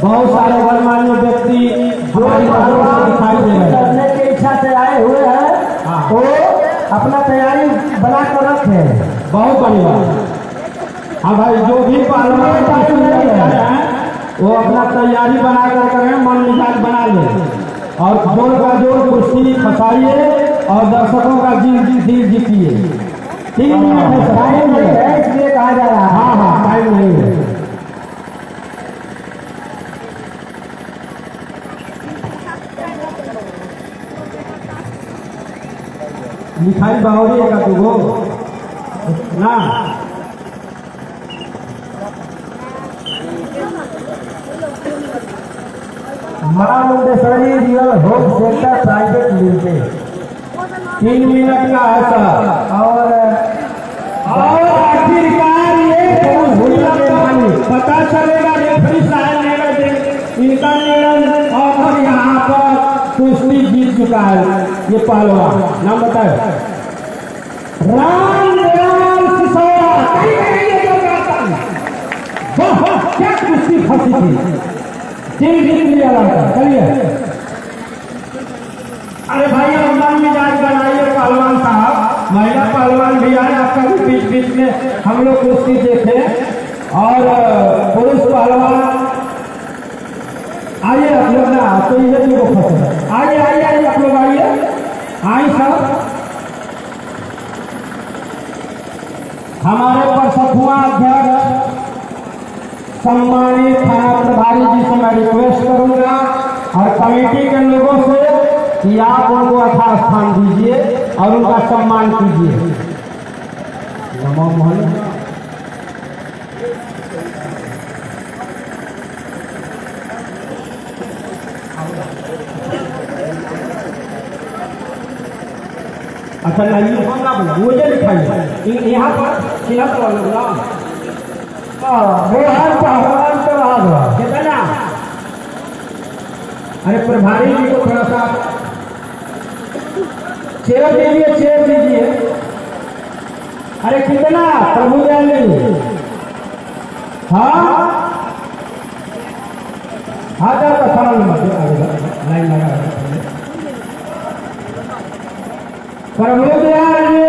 बहुत सारे गणमान्य व्यक्ति दिखाई दे रहे हैं, करने की इच्छा से आए हुए हैं, तो अपना तैयारी बना कर रखे। बहुत बढ़िया। हाँ भाई, जो भी पहलवान वो अपना तैयारी बना कर करें, मन मिजाज बना ले और जोर का जोर कुश्ती फंसाइए और दर्शकों का दिल जीतिए। 3 मिनट टाइम नहीं है इसलिए कहा जा रहा है। हाँ हाँ, टाइम नहीं है। मिठाई बावरी है का तुगो ना, मां Mundeshwari real hope centre private limited 3 minute का है सर। और आखिरकार ये पता चलेगा रेफरी साहब इनका निर्णय और यहाँ पर कुश्ती जीत चुका है ये पहलवान। नाम बताए, रामदयाल सिसोदिया। क्या कुश्ती फंसी थी, दिल जीत लिया लड़का। चलिए, अरे भाई मन मिजाज बनाइए पहलवान साहब। महिला पहलवान भी आए, आपका भी बीच बीच में हम लोग कुश्ती देखे। और पुरुष पहलवान आइए आप लोग ना, तो ये तो फंसे। आइए आइए आइए आप लोग आइए, आइए सब। हमारे प्रसथुआ अध्यक्ष सम्मानित थाना प्रभारी जी से मैं रिक्वेस्ट करूंगा और कमेटी के लोगों से कि आप उनको अच्छा स्थान दीजिए और उनका सम्मान कीजिए। नमो मोहन। अच्छा नहीं, मुझे लिखाइए यहाँ पर खिलाफ कितना। अरे प्रभारी जी को थोड़ा सा चेयर दीजिए, चेयर दीजिए। अरे कितना प्रभु दयाल, हाँ हजार का सामान लाइन लगा प्रभु दयाल जी।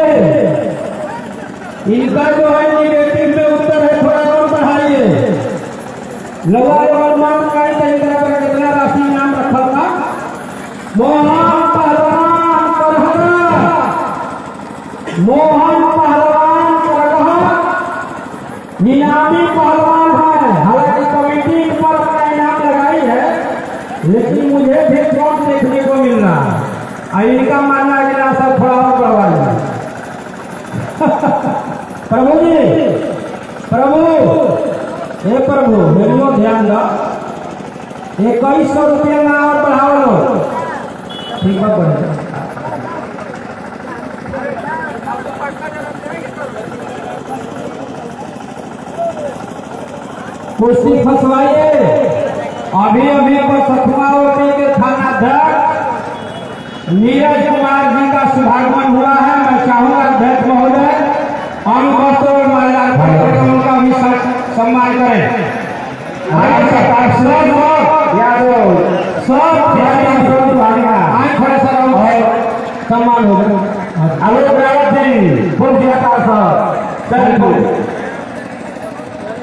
इनका जो है निगेटिव में उत्तर है, थोड़ा और बढ़ाइए। लगा कितना राशि नाम रखा था। मोहन पहलवान मोहन पहलवान इनामी पहलवान है। हालांकि कमेटी पर अपना इनाम लगाई है, लेकिन मुझे भी चौक देखने को मिल रहा है। इनका मानना है कि सब थोड़ा और बढ़वाइए। प्रभु जी, प्रभु, हे प्रभु मेरे ध्यान दो। 2100 रुपया ना और बढ़ाओ लो। ठीक है, बढ़िया। कुश्ती फंसवाइए। अभी अभी पर सखुआवती के थानाध्यक्ष नीरज कुमार जी का शुभागमन हुआ है। मैं चाहूंगा अध्यक्ष महोदय और महिला उनका भी सम्मान करें। सम्मान होगा।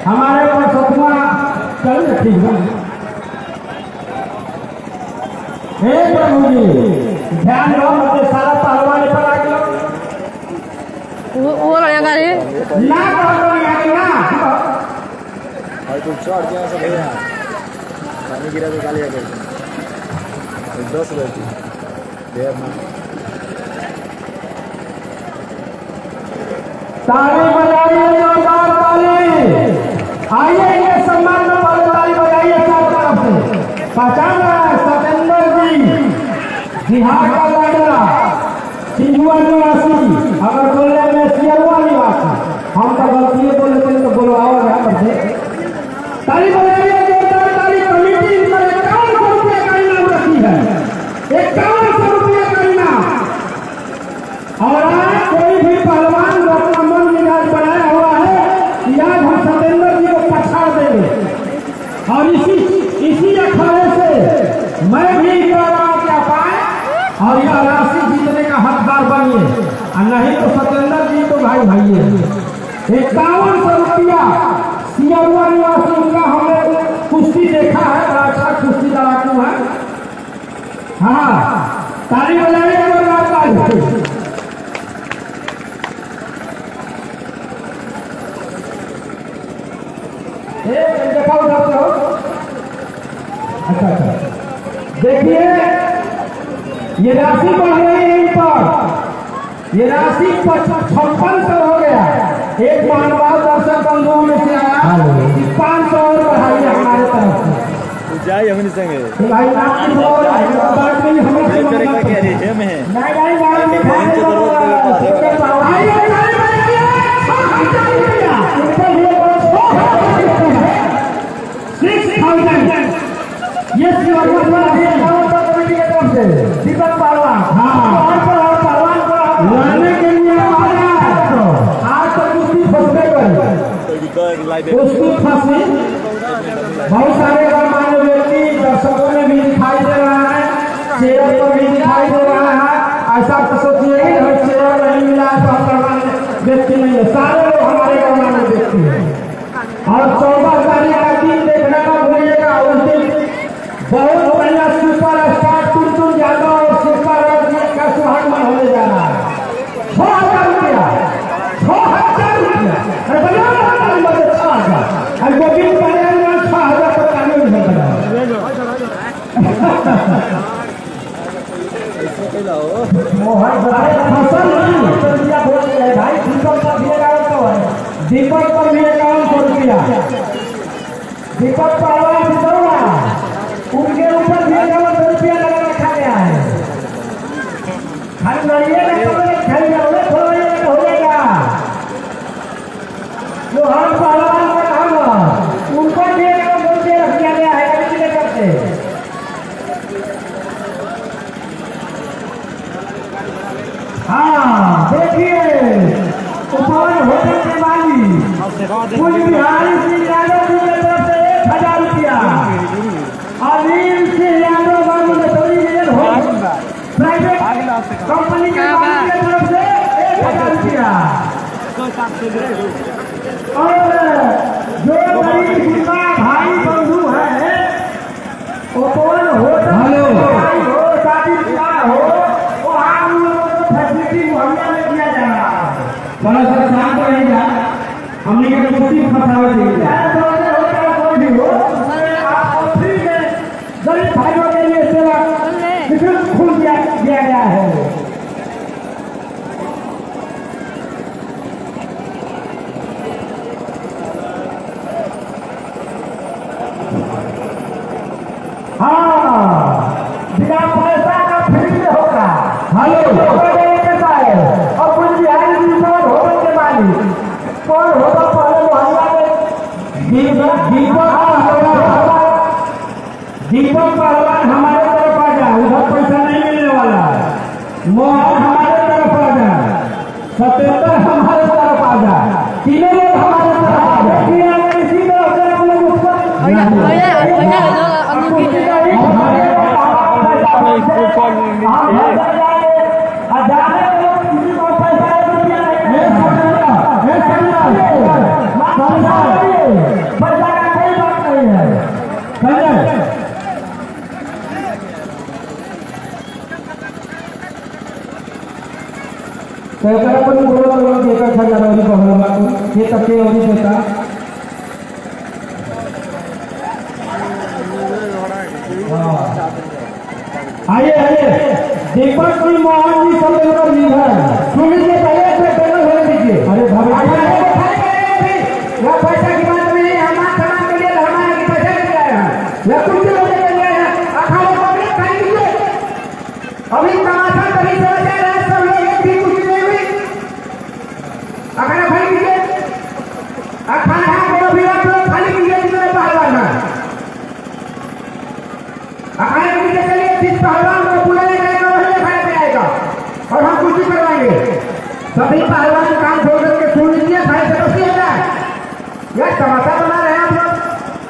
हमारे पर सपना चल ठीक है। हे प्रभु जी, ध्यान दो, मुझे सारा पहलवान पर आ गया वो लगेगा रे ना तो चढ़ गया सब भैया, पानी गिरा तो गाली आ गई। 10 बजे देर ना ताली बजाइए, जोरदार ताली। आइए ये सम्मान में पहले ताली बजाइए चारों तरफ से। पहचान रहा है सतेंद्र जी, बिहार का लड़का, सिंधुआ निवासी। अगर बोले में सियरवा निवासी, हम तो गलती बोले तो बोलवाओ यहाँ पर से। ताली बजाइए, जोरदार ताली। कमेटी पर 5100 रुपये का इनाम रखी है, 5100 रुपये का इनाम। और कोई भी पहलवान अपना मन मिजाज बनाया हुआ और नहीं तो सत्येंद्र जी तो भाई भाई है। 5100 रुपया सियारुआ निवासी उनका हमने कुश्ती देखा है, बड़ा अच्छा कुश्ती लड़ाकू है। हाँ ताली बजाइए ताली। देखा उधर से हो। अच्छा अच्छा देखिए ये राशि बढ़ रही है ऊपर, ये राशि 5600 हो गया। एक महानुभाव दर्शक बंधुओं में से आया 500 और बढ़ाइए हमारे तरफ से। जाइए हमने संगे भाई बात नहीं हो रहा है, बात नहीं हमें करेगा क्या रे है में है नहीं ये दीपक पहलवान पहलवान को लाने के लिए आज तक कुश्ती फंसते कुश्ती फंसी। बहुत सारे गणमान्य व्यक्ति दर्शकों में भी दिखाई दे रहा है, चेयर पर भी दिखाई दे रहा है। ऐसा तो सोचिए कि चेयर नहीं मिला तो गणमान्य व्यक्ति नहीं है, सारे लोग हमारे गणमान्य व्यक्ति हैं। और 14 तारीख का दिन देखने का भूलिएगा, उस दिन बहुत बढ़िया सुपर स्टार टुनटुन यादव और सुपर का सुहागमन होने जा रहा है। 6000 रुपया 6000 रुपया अरे भैया 6000 और गोविंद कल्याण 6000 तक का नहीं मिलता मोहन बड़े फसल नहीं रुपया बोल रहे भाई। दीपक पर भी 1100 है, दीपक पर भी 1100 रुपया। दीपक पहलवान सितौड़ा उनके ऊपर भी 1100 रुपया लगा रखा गया है। खाली लड़िए ना खेल जाओगे थोड़ा हो जाएगा। जो हर पहलवान का काम है उनको भी 1100 रुपया रख दिया गया है कभी नहीं करते। हाँ देखिए उपवन होटल के मालिक कुल बिहारी सिंह यादव जी की तरफ से 1000 रुपया, अनिल सिंह यादव बाबू नटोरी रियल होम प्राइवेट कंपनी के मालिक की तरफ से 1000 रुपया। और जो गरीब जितना भाई बंधु है उपवन होटल हो शादी विवाह हो फैसिलिटी मुहैया में किया जा रहा है। बड़ा सा शांत रहेगा, हमने के कुश्ती फंसावे दी कोई भी हो आपको फ्री में गरीब भाइयों के लिए सेवा निःशुल्क खून दिया गया है। हाँ बिना पैसा का फ्री में होगा। हेलो और कुछ बिहारी जी कौन होटल के मालिक कौन होगा पहले मोहल्ला में दीपक पहलवान हमारे तरफ आ जाए, उधर पैसा नहीं मिलने वाला है। मोहन हमारे तरफ आ जाए, सत्येंद्र हमारे तरफ आ जाए, तीनों लोग हमारे तरफ आ जाए। इसी तरह से हम लोग उसको आइए आइए दीपक जी मोहन जी सत्येंद्र जी है, सुन लीजिए पहले से पैनल होने दीजिए। अरे भगवान पैसा की बात नहीं है, हमारे समाज के लिए हमारे की पैसा नहीं आया है या कुछ भी होने के लिए है। अखाड़े पब्लिक खाई लीजिए, अभी तमाशा तभी से बचा रहे सब लोग, एक भी कुछ नहीं हुई। अखाड़ा खाई लीजिए, अखाड़ा को भी आप लोग खाली कीजिए जितने पहलवान है। अखाड़े के चलिए जिस पहलवान को बुलाया जाएगा वही अखाड़े पे आएगा और हम कुछ करवाएंगे। सभी पहलवान काम छोड़ करके सुन लीजिए, भाई से बसी हो जाए। यह तमाशा बना रहे हैं आप लोग।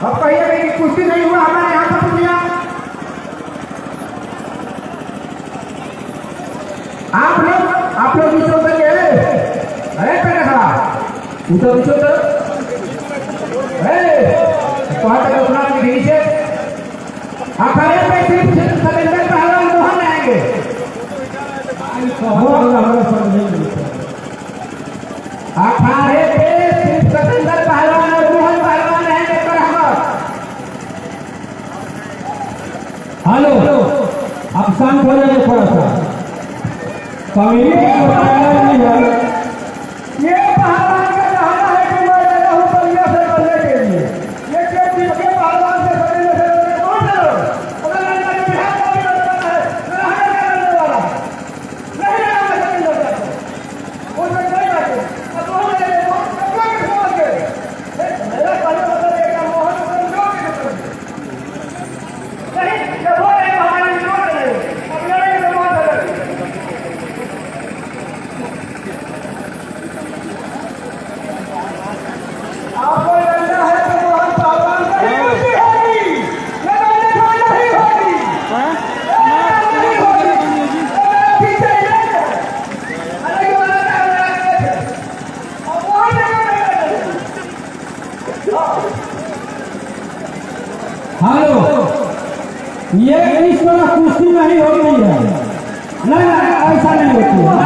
अब कहिए कि कुश्ती नहीं हुआ हमारे यहाँ पर दुनिया। आप लोग इस तो कहाँ तक अपना नीचे अखाड़े पे सिर्फ सतेंद्र पहलवान मोहन आएंगे। अखाड़े पे सिर्फ सतेंद्र पहलवान और मोहन पहलवान आएंगे पर हेलो आप शांत हो जाइए थोड़ा सा। कम्युनिटी को बताया नहीं है ये पहलवान का कहना है कि मैं लगा हूं बलिया से बल्ले के लिए। ये के पहलवान से बल्ले से कौन है? अगर लड़का के बिहार का भी लड़का है मेरा हमें करने वाला नहीं है मैं नहीं लड़का वो से नहीं लगे अब वो ले वो के समझ के मेरा पहले बता देगा मोहन को जो के नहीं जब वो है हमारी जो है अब लड़े तो बहुत है। आपको लगता है कि मोहन पहलवान का ही खुशी होगी, लगाने को नहीं होगी। नहीं होगी। पीछे ही रहेगा। अलग वाला क्या हो रहा है? अब मोहन नहीं हेलो ये इस तरह कुश्ती नहीं होती है। नहीं ऐसा नहीं होती है।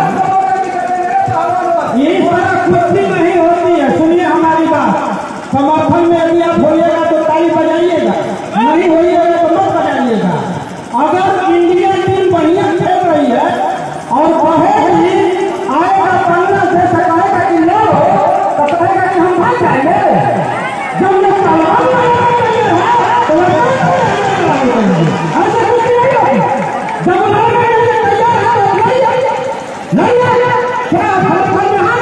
इस तरह कुश्ती नहीं होती है। सुनिए हमारी बात, समर्थन में यदि आप होइएगा तो ताली बजाइएगा, नहीं होइएगा तो मत बजाइएगा। अगर इंडियन टीम बढ़िया खेल रही है और कहेगी आएगा बांग्ला से कहेगा कि लो तो कहेगा कि हम भाग जाएंगे। जब लोग तलवार तो ऐसा कुछ नहीं होगा। जब लड़ने के लिए तैयार है नहीं है क्या समर्थन में है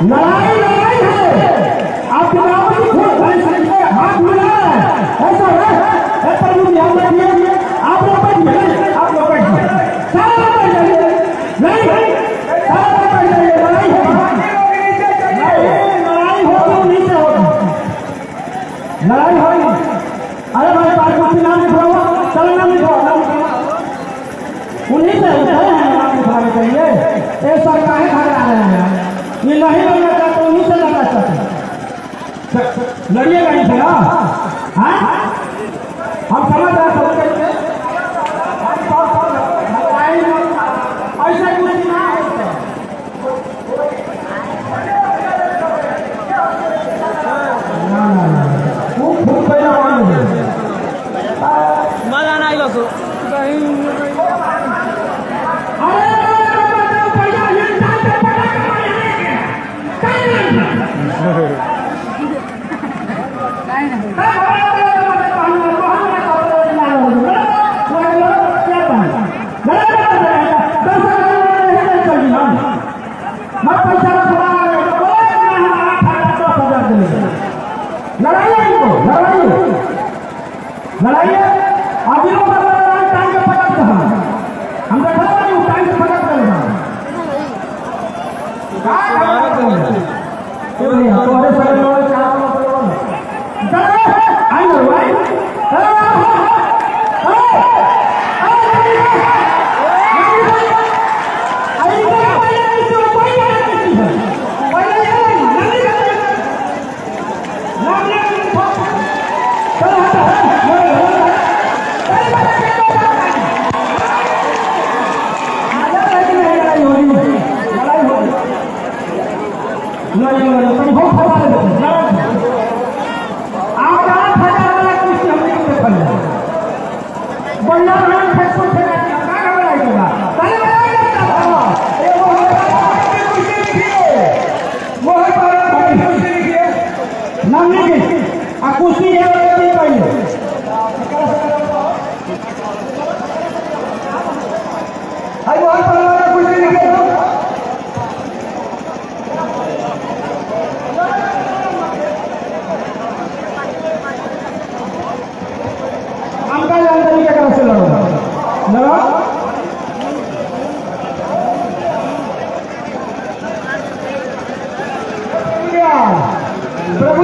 लड़ाई लड़ाई है। आप चुनावी हाथ मिला ऐसा है प्रभु जी हम बैठिए आप लोग बैठिए आप लोग बैठिए सारा बैठ जाइए नहीं सारा बैठ जाइए लड़ाई लड़ाई होगी नीचे होगी लड़ाई होगी। अरे भाई पार्टी कुछ नाम लिखवाओ चलो नाम लिखवाओ उन्हीं से होते हैं नाम लिखवाने के लिए ये सरकारें खा रहे हैं ये नहीं लड़ना चाहते उन्हीं से लड़ना चाहते लड़िएगा इनसे ना हाँ हम समझ रहे हैं ऐसा कुछ नहीं मजा नहीं लो लड़ाइए अभी लोग टाइम पे पकड़ हम देखा नहीं टाइम से पकड़ रहे हैं तुम्हारे सारे लोग आई नो राइट कुश्ती है हमका जानकारी क्या तरह से लड़ो प्रभु